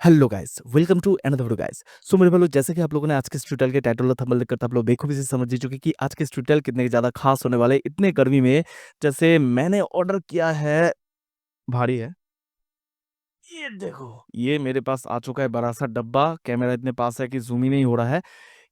Hello guys, welcome to another video guys. So मेरे भाइयों, जैसे कि आप लोगों ने आज के इस ट्यूटोरियल के टाइटल और थंबनेल देखकर तो आप लोग बेखूबी से समझ ही चुके कि आज के इस ट्यूटोरियल कितने ज़्यादा खास होने वाले हैं, इतने गर्मी में। जैसे मैंने ऑर्डर किया है, भारी है। ये देखो, ये मेरे पास आ चुका है बड़ा सा डब्बा। कैमरा इतने पास है कि ज़ूम ही नहीं हो रहा है।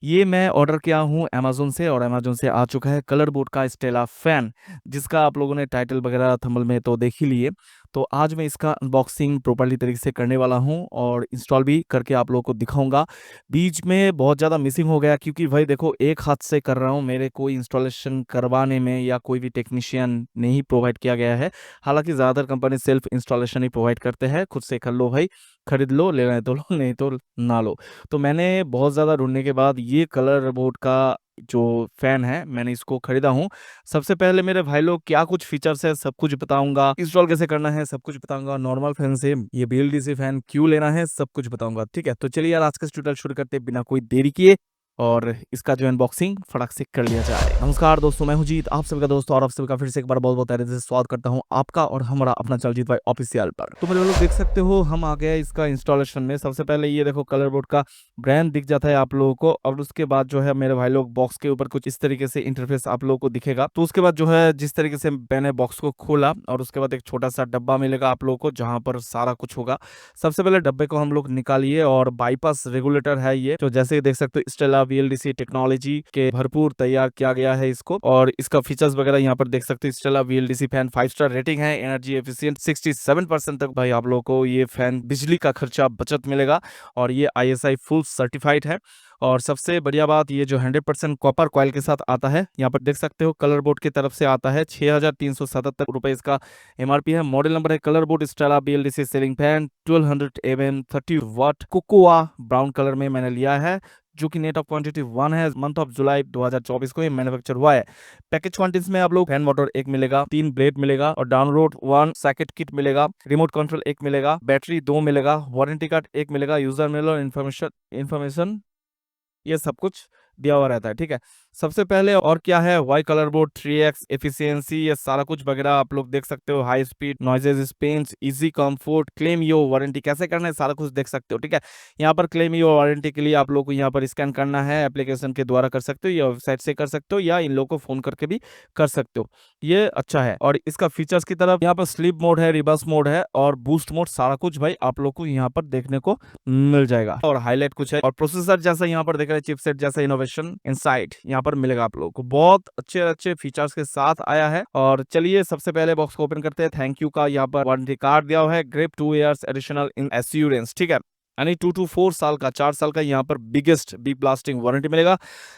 ये मैं ऑर्डर किया हूँ अमेज़न से और अमेज़न से आ चुका है कलर बोर्ड का स्टेला फ़ैन, जिसका आप लोगों ने टाइटल वगैरह थंबनेल में तो देख ही लिए। तो आज मैं इसका अनबॉक्सिंग प्रॉपर्ली तरीके से करने वाला हूँ और इंस्टॉल भी करके आप लोगों को दिखाऊँगा। बीच में बहुत ज़्यादा मिसिंग हो गया क्योंकि भाई देखो, एक हाथ से कर रहा हूँ, मेरे कोई इंस्टॉलेशन करवाने में या कोई भी टेक्नीशियन नहीं प्रोवाइड किया गया है। हालाँकि ज़्यादातर कंपनी सेल्फ इंस्टॉलेशन ही प्रोवाइड करते हैं, खुद से कर लो भाई, खरीद लो, लेना है तो लो, नहीं तो ना लो। तो मैंने बहुत ज़्यादा ढूँढने के बाद ये कलर बोर्ड का जो फ़ैन है, मैंने इसको खरीदा हूँ। सबसे पहले मेरे भाई लोग क्या कुछ फीचर्स है सब कुछ बताऊँगा, इंस्टॉल कैसे करना है सब कुछ बताऊँगा, नॉर्मल फ़ैन से ये बीएलडीसी फ़ैन क्यों लेना है सब कुछ बताऊँगा, ठीक है? तो चलिए यार, आज का ट्यूटोरियल शुरू करते हैं बिना कोई देरी किए और इसका जो अनबॉक्सिंग फटाक से कर लिया जाए। नमस्कार दोस्तों, मैं हूँ जीत, आप सभी का दोस्त, और आप सभी का फिर से एक बार बहुत-बहुत तहे दिल से स्वागत करता हूँ आपका और हमारा अपना चल जीत भाई ऑफिशियल पर। तो मेरे लोग देख सकते हो, हम आ गए इसका इंस्टॉलेशन में। सबसे पहले ये देखो, कलर बोर्ड का ब्रांड दिख जाता है आप लोगों को और उसके बाद जो है मेरे भाई लोग बॉक्स के ऊपर कुछ इस तरीके से इंटरफेस आप लोगों को दिखेगा। तो उसके बाद जो है जिस तरीके से मैंने बॉक्स को खोला और उसके बाद एक छोटा सा डब्बा मिलेगा आप लोगों को जहाँ पर सारा कुछ होगा। सबसे पहले डब्बे को हम लोग निकालिए और बाईपास रेगुलेटर है ये, तो जैसे देख सकते हो स्टेला वीएलडीसी टेक्नोलॉजी के भरपूर तैयार किया गया है इसको। और इसका फीचर्स वगैरह यहाँ पर देख सकते हो। स्टेला वीएलडीसी फैन 5 स्टार रेटिंग है, एनर्जी एफिशिएंट 67% तक भाई आप लोगों को ये फैन बिजली का खर्चा बचत मिलेगा और ये आईएसआई फुल सर्टिफाइड है। और सबसे बढ़िया बात, ये जो 100% कॉपर कॉइल के साथ आता है, यहाँ पर देख सकते हो कलर बोर्ड की तरफ से आता है। 6,377 रुपए इसका एमआरपी है। मॉडल नंबर है colour board Stella BLDC ceiling fan 1200 30 वाट कोकोआ ब्राउन कलर में मैंने लिया है, जो कि नेट ऑफ क्वांटिटी 1 है। मंथ ऑफ जुलाई 2024 को ये मैन्युफैक्चर हुआ है। पैकेज क्वांटिटीज में आप लोग फैन मोटर एक मिलेगा, 3 ब्लेड मिलेगा और डाउनलोड 1 सैकेट किट मिलेगा, रिमोट कंट्रोल एक मिलेगा, बैटरी 2 मिलेगा, वारंटी कार्ड एक मिलेगा, यूजर मेल और इन्फॉर्मेशन ये सब कुछ दिया हुआ रहता है, ठीक है। सबसे पहले और क्या है, Y colour board 3x efficiency, ये सारा कुछ वगैरह आप लोग देख सकते हो। High speed noises space, easy comfort, claim your warranty कैसे करना है सारा कुछ देख सकते हो, ठीक है। यहाँ पर क्लेम योर वारंटी के लिए आप लोग को यहाँ पर स्कैन करना है, एप्लीकेशन के द्वारा कर सकते हो या वेबसाइट से कर सकते हो या इन लोगों को फोन करके भी कर सकते हो। ये अच्छा है। और इसका फीचर्स की तरफ यहाँ पर स्लीप मोड है, रिवर्स मोड है और बूस्ट मोड, सारा कुछ भाई आप लोग को यहाँ पर देखने को मिल जाएगा। और हाईलाइट कुछ है और प्रोसेसर जैसा यहाँ पर देख रहे हैं, चिपसेट जैसा इनोवेशन इनसाइड यहाँ पर मिलेगा आप लोगों को। बहुत अच्छे अच्छे फीचर्स के साथ आया है। और चलिए सबसे पहले बॉक्स को ओपन करते हैं। थैंक यू का यहाँ पर वारंटी कार्ड दिया हुआ है, ग्रिप 2 इयर्स एडिशनल इन एश्योरेंस, ठीक है। यानी 2 to 4 साल का, 4 साल का यहाँ पर बिगेस्ट बी ब्लास्टिंग वारंटी मिलेगा,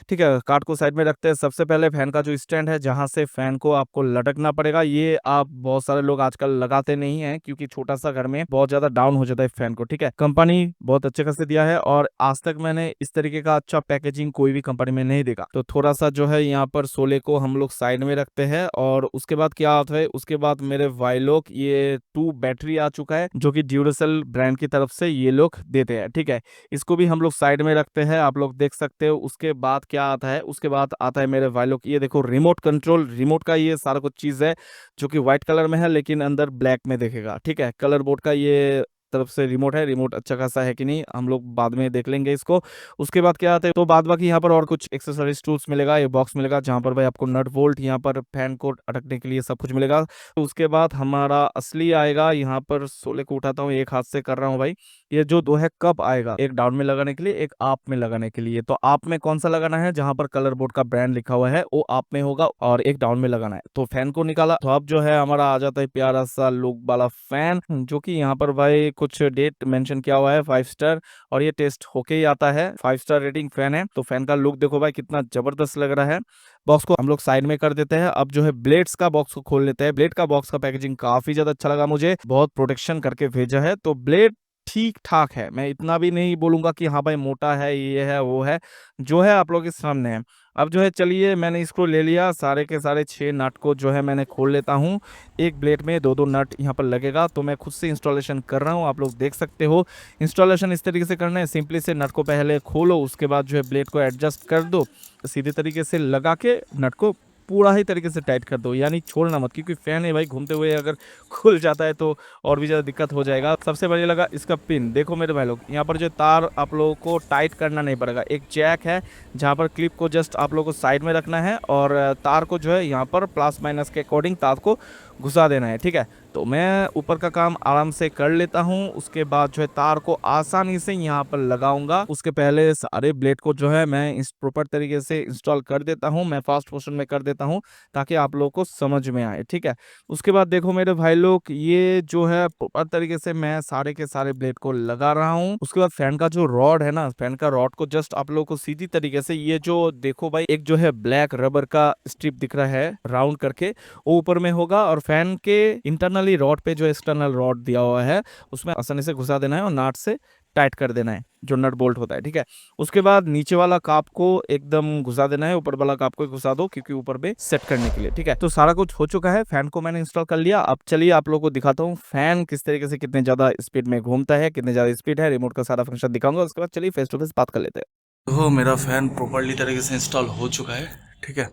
ठीक है। कार्ड को साइड में रखते हैं। सबसे पहले फैन का जो स्टैंड है, जहां से फैन को आपको लटकना पड़ेगा, ये आप बहुत सारे लोग आजकल लगाते नहीं है क्योंकि छोटा सा घर में बहुत ज्यादा डाउन हो जाता है फैन को, ठीक है। कंपनी बहुत अच्छे खासे दिया है और आज तक मैंने इस तरीके का अच्छा पैकेजिंग कोई भी कंपनी में नहीं देखा। तो थोड़ा सा जो है यहाँ पर सोले को हम लोग साइड में रखते हैं और उसके बाद क्या होता है, उसके बाद मेरे भाई लोग ये 2 बैटरी आ चुका है जो कि ड्यूरेसेल ब्रांड की तरफ से ये लोग देते हैं, ठीक है। इसको भी हम लोग साइड में रखते हैं, आप लोग देख सकते हो। उसके बाद क्या आता है, उसके बाद आता है मेरे भाई लोग, ये देखो रिमोट कंट्रोल, रिमोट का ये सारा कुछ चीज है जो कि व्हाइट कलर में है लेकिन अंदर ब्लैक में देखेगा, ठीक है। कलर बोर्ड का ये तरफ से रिमोट है। रिमोट अच्छा खासा है कि नहीं हम लोग बाद में देख लेंगे इसको। उसके बाद क्या आता है, तो बाद बाकी यहाँ पर और कुछ एक्सेसरीज टूल्स मिलेगा, ये बॉक्स मिलेगा जहाँ पर भाई आपको नट बोल्ट, यहाँ पर फैन को अटकने के लिए सब कुछ मिलेगा। तो उसके बाद हमारा असली आएगा, यहाँ पर सोले को उठाता हूँ, एक हाथ से कर रहा हूँ भाई। ये जो दो है कब आएगा, एक डाउन में लगाने के लिए, एक आप में लगाने के लिए। तो आप में कौन सा लगाना है, जहां पर कलर बोर्ड का ब्रांड लिखा हुआ है वो आप में होगा और एक डाउन में लगाना है। तो फैन को निकाला तो अब जो है हमारा आ जाता है प्यारा सा लुक वाला फैन, जो कि यहाँ पर भाई कुछ डेट मेंशन किया हुआ है 5 स्टार और ये टेस्ट होके ही आता है। 5 स्टार रेटिंग फैन है। तो फैन का लुक देखो भाई कितना जबरदस्त लग रहा है। बॉक्स को हम लोग साइड में कर देते हैं। अब जो है ब्लेड्स का बॉक्स को खोल लेते हैं। ब्लेड का बॉक्स का पैकेजिंग काफी ज्यादा अच्छा लगा मुझे, बहुत प्रोटेक्शन करके भेजा है। तो ब्लेड ठीक ठाक है, मैं इतना भी नहीं बोलूंगा कि हाँ भाई मोटा है, ये है वो है, जो है आप लोग के सामने है। अब जो है चलिए, मैंने इसको ले लिया, सारे के सारे 6 नट को जो है मैंने खोल लेता हूँ। एक ब्लेड में दो दो नट यहाँ पर लगेगा। तो मैं खुद से इंस्टॉलेशन कर रहा हूँ, आप लोग देख सकते हो। इंस्टॉलेशन इस तरीके से करना है, सिंपली से नट को पहले खोलो, उसके बाद जो है ब्लेड को एडजस्ट कर दो, सीधे तरीके से लगा के नट को पूरा ही तरीके से टाइट कर दो, यानी छोड़ना मत, क्योंकि फैन है भाई घूमते हुए अगर खुल जाता है तो और भी ज़्यादा दिक्कत हो जाएगा। सबसे बढ़िया लगा इसका पिन, देखो मेरे भाई लोग, यहाँ पर जो तार आप लोगों को टाइट करना नहीं पड़ेगा। एक जैक है जहाँ पर क्लिप को जस्ट आप लोगों को साइड में रखना है और तार को जो है यहाँ पर प्लस माइनस के अकॉर्डिंग तार को घुसा देना है, ठीक है। तो मैं ऊपर का काम आराम से कर लेता हूँ, उसके बाद जो है तार को आसानी से यहाँ पर लगाऊंगा। उसके पहले सारे ब्लेड को जो है मैं इस प्रॉपर तरीके से इंस्टॉल कर देता हूँ, मैं फास्ट मोशन में कर देता हूँ ताकि आप लोगों को समझ में आए, ठीक है। उसके बाद देखो मेरे भाई लोग, ये जो है प्रॉपर तरीके से मैं सारे के सारे ब्लेड को लगा रहा हूँ। उसके बाद फैन का जो रॉड है ना, फैन का रॉड को जस्ट आप लोगों को सीधी तरीके से, ये जो देखो भाई एक जो है ब्लैक रबर का स्ट्रिप दिख रहा है राउंड करके, वो ऊपर में होगा और फैन के इंटरनली रॉड पे जो एक्सटर्नल रॉड दिया हुआ है उसमें आसानी से घुसा देना है और नाट से टाइट कर देना है, जो नट बोल्ट होता है, ठीक है। उसके बाद नीचे वाला काप को एकदम घुसा देना है, ऊपर वाला काप को घुसा दो क्योंकि ऊपर पे सेट करने के लिए, ठीक है। तो सारा कुछ हो चुका है, फैन को मैंने इंस्टॉल कर लिया। अब चलिए आप लोगों को दिखाता हूँ फैन किस तरीके से कितने ज्यादा स्पीड में घूमता है, कितने ज्यादा स्पीड है, रिमोट का सारा फंक्शन दिखाऊंगा। उसके बाद चलिए फेस टू फेस बात कर लेते हैं। तो मेरा फ़ैन प्रॉपर्ली तरीके से इंस्टॉल हो चुका है, ठीक है।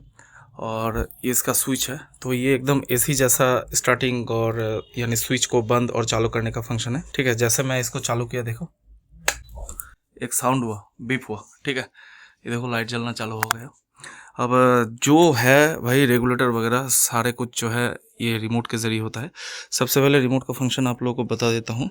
और ये इसका स्विच है, तो ये एकदम एसी जैसा स्टार्टिंग और यानी स्विच को बंद और चालू करने का फंक्शन है, ठीक है। जैसे मैं इसको चालू किया, देखो एक साउंड हुआ, बीप हुआ, ठीक है। ये देखो लाइट जलना चालू हो गया। अब जो है भाई रेगुलेटर वगैरह सारे कुछ जो है ये रिमोट के ज़रिए होता है। सबसे पहले रिमोट का फंक्शन आप लोगों को बता देता हूँ।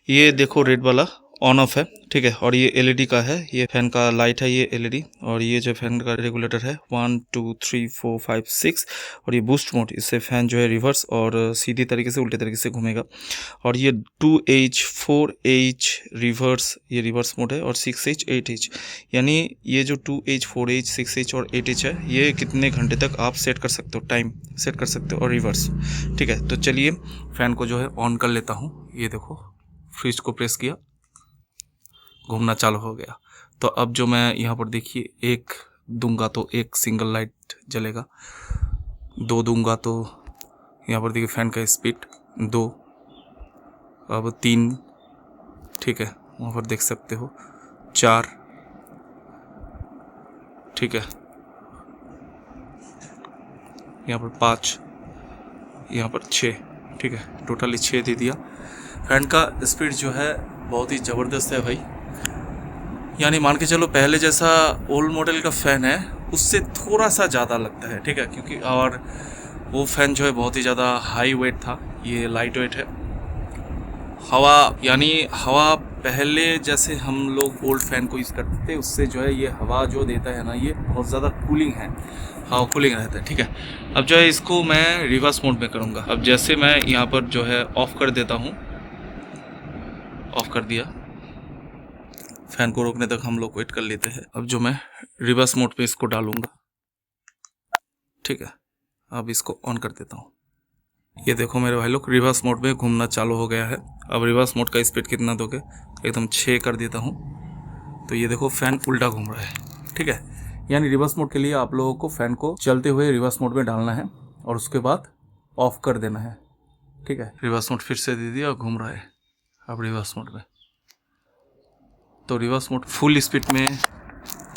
ये देखो रेड वाला ऑन ऑफ है, ठीक है। और ये एलईडी का है, ये फैन का लाइट है, ये एलईडी। और ये जो फैन का रेगुलेटर है 1 2 3 4 5 6। और ये बूस्ट मोड, इससे फैन जो है रिवर्स और सीधी तरीके से उल्टे तरीके से घूमेगा। और ये 2H 4H रिवर्स, ये रिवर्स मोड है। और 6H 8H, यानी ये जो 2H 4H 6H और 8H है, ये कितने घंटे तक आप सेट कर सकते हो, टाइम सेट कर सकते हो और रिवर्स, ठीक है। तो चलिए फैन को जो है ऑन कर लेता हूँ। ये देखो स्विच को प्रेस किया, घूमना चालू हो गया। तो अब जो मैं यहाँ पर देखिए, एक दूंगा तो एक सिंगल लाइट जलेगा, दो दूंगा तो यहाँ पर देखिए फैन का स्पीड 2, अब 3, ठीक है, वहाँ पर देख सकते हो 4, ठीक है, यहाँ पर 5, यहाँ पर 6, ठीक है, टोटली 6 दे दिया। फैन का स्पीड जो है बहुत ही ज़बरदस्त है भाई, यानी मान के चलो पहले जैसा ओल्ड मॉडल का फ़ैन है उससे थोड़ा सा ज़्यादा लगता है, ठीक है। क्योंकि और वो फ़ैन जो है बहुत ही ज़्यादा हाई वेट था, ये लाइट वेट है। हवा, यानी हवा पहले जैसे हम लोग ओल्ड फ़ैन को यूज़ करते थे उससे जो है ये हवा जो देता है ना, ये बहुत ज़्यादा कूलिंग है, हाँ कूलिंग रहता है, ठीक है। अब जो है इसको मैं रिवर्स मोड में करूँगा। अब जैसे मैं यहाँ पर जो है ऑफ़ कर देता हूँ, ऑफ़ कर दिया, फैन को रोकने तक हम लोग वेट कर लेते हैं। अब जो मैं रिवर्स मोड पे इसको डालूंगा, ठीक है। अब इसको ऑन कर देता हूँ। ये देखो मेरे भाई लोग रिवर्स मोड में घूमना चालू हो गया है। अब रिवर्स मोड का स्पीड कितना दोगे, एकदम 6 कर देता हूँ। तो ये देखो फैन उल्टा घूम रहा है, ठीक है। यानी रिवर्स मोड के लिए आप लोगों को फैन को चलते हुए रिवर्स मोड में डालना है और उसके बाद ऑफ कर देना है, ठीक है। रिवर्स मोड फिर से दे दिया, घूम रहा है अब रिवर्स मोड में। तो रिवर्स मोड फुल स्पीड में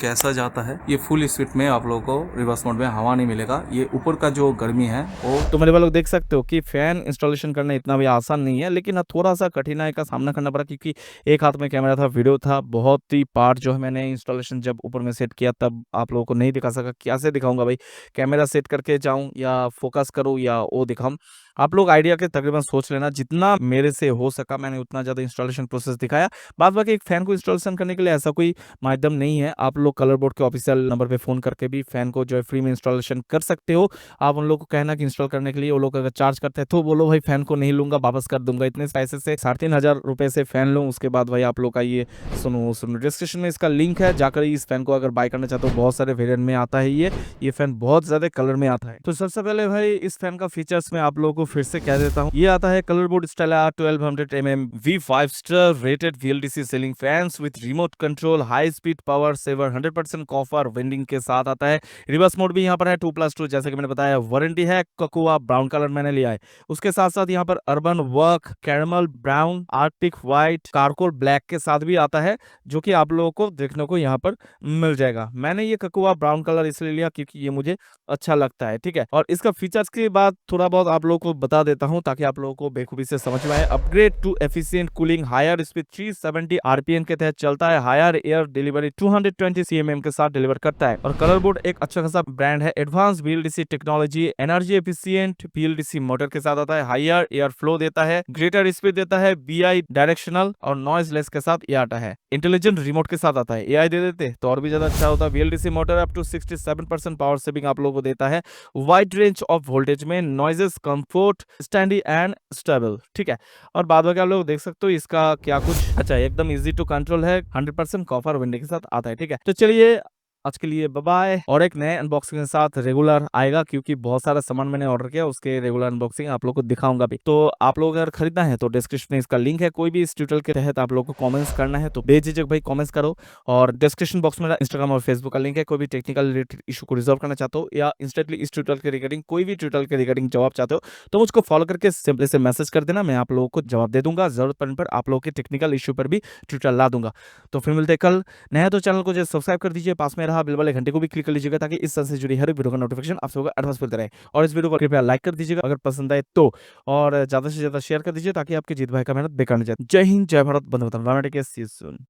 कैसा जाता है, ये फुल स्पीड में आप लोगों को रिवर्स मोड में हवा नहीं मिलेगा, ये ऊपर का जो गर्मी है वो। तो मेरे लोग देख सकते हो कि फैन इंस्टॉलेशन करना इतना भी आसान नहीं है, लेकिन हाँ थोड़ा सा कठिनाई का सामना करना पड़ा, क्योंकि एक हाथ में कैमरा था, वीडियो था, बहुत ही पार्ट जो है मैंने इंस्टॉलेशन जब ऊपर में सेट किया तब आप लोगों को नहीं दिखा सका। कैसे दिखाऊंगा भाई, कैमरा सेट करके जाऊं या फोकस करूं या वो दिखाऊं, आप लोग आइडिया के तकरीबन सोच लेना। जितना मेरे से हो सका मैंने उतना ज़्यादा इंस्टॉलेशन प्रोसेस दिखाया। बाद बाकी एक फ़ैन को इंस्टॉलेशन करने के लिए ऐसा कोई माध्यम नहीं है, आप लोग कलर बोर्ड के ऑफिशियल नंबर पे फ़ोन करके भी फ़ैन को जो है फ्री में इंस्टॉलेशन कर सकते हो। आप उन लोग को कहना कि इंस्टॉल करने के लिए, वो लोग अगर चार्ज करते हैं तो बोलो भाई फ़ैन को नहीं लूँगा, वापस कर दूंगा। इतने पैसे से 3,500 रुपये से फ़ैन लो, उसके बाद भाई आप लोग का ये सुनो डिस्क्रिप्शन में इसका लिंक है, जाकर इस फ़ैन को अगर बाय करना चाहते हो, बहुत सारे वेरिएंट में आता है ये फ़ैन बहुत ज़्यादा कलर में आता है। तो सबसे पहले भाई इस फ़ैन का फीचर्स में आप लोगों को फिर से कह देता हूँ। ये आता है कलरबोर्ड स्टाइला 1200 V5 star rated VLDC ceiling fans with remote control, high speed power saver, 100% copper winding के साथ आता है। रिवर्स मोड भी यहाँ पर है 2+2, जैसे कि मैंने बताया। वारंटी है ककुआ ब्राउन कलर मैंने लिया है। उसके साथ साथ यहाँ पर urban work, caramel brown, arctic white, charcoal black के साथ भी आता है, जो कि आप लोगों को देखने को यहाँ पर मिल जाएगा। मैंने ये ककुआ ब्राउन कलर इसलिए लिया क्योंकि ये मुझे अच्छा लगता है, ठीक है। और इसका फीचर्स के बाद थोड़ा बहुत आप लोगों को बता देता हूँ ताकि आप लोगों को बेखूबी से समझ में आए। Upgrade to efficient cooling, higher speed 370 RPM के तहत चलता है, हायर एयर डिलीवरी 220 सीएमएम के साथ डिलीवर करता है। और कलर बोर्ड एक अच्छा खासा ब्रांड है। Advance VLDC technology, energy efficient VLDC motor के साथ आता है, हायर एयर फ्लो देता है, ग्रेटर स्पीड देता है, BI डायरेक्शनल और नॉइजलेस के साथ ये आता है। इंटेलिजेंट रिमोट के साथ आता है। AI दे देते तो और भी ज्यादा अच्छा होता। VLDC motor up to 67% power saving आप लोगों को देता है, वाइड रेंज ऑफ वोल्टेज में, noiseless comfort, sturdy and stable, ठीक है। और बाद में आप लोग देख सकते हो इसका क्या कुछ अच्छा एकदम इजी टू कंट्रोल है, 100% कॉपर विंडो के साथ आता है, ठीक है। तो चलिए आज के लिए बाय बाय, और एक नए अनबॉक्सिंग के साथ रेगुलर आएगा क्योंकि बहुत सारा सामान मैंने ऑर्डर किया, उसके रेगुलर अनबॉक्सिंग आप लोग को दिखाऊंगा भी। तो आप लोग अगर खरीदना है तो डिस्क्रिप्शन में इसका लिंक है। कोई भी इस ट्यूटोरियल के तहत आप लोग को कमेंट्स करना है तो बेझिझक भाई कमेंट्स करो। और डिस्क्रिप्शन बॉक्स में मेरा इंस्टाग्राम और फेसबुक का लिंक है। कोई भी टेक्निकल रिलेटेड इशू को रिजॉल्व करना चाहते हो या इंस्टेंटली इस ट्यूटोरियल के रिगार्डिंग कोई भी ट्यूटोरियल के रिगार्डिंग जवाब चाहते हो तो मुझको फॉलो करके सिंपली से मैसेज कर देना, मैं आप लोगों को जवाब दे दूंगा। जरूरत पड़ने पर आप लोगों के टेक्निकल इशू पर भी ट्यूटोरियल ला दूंगा। तो फिर मिलते हैं कल। नया तो चैनल को जो सब्सक्राइब कर दीजिए, पास में रहा बिल वाले घंटे को भी क्लिक कर लीजिएगा ताकि इस तरह से जुड़ी हर एक वीडियो का नोटिफिकेशन आप सबको एडवांस मिलता रहे। और इस वीडियो को कृपया लाइक कर दीजिएगा अगर पसंद आए तो, और ज्यादा से ज्यादा शेयर कर दीजिए ताकि आपकी जीत भाई का मेहनत बेकार नहीं जाए। जय हिंद, जय भारत, बंदे मातरम, सी यू सून।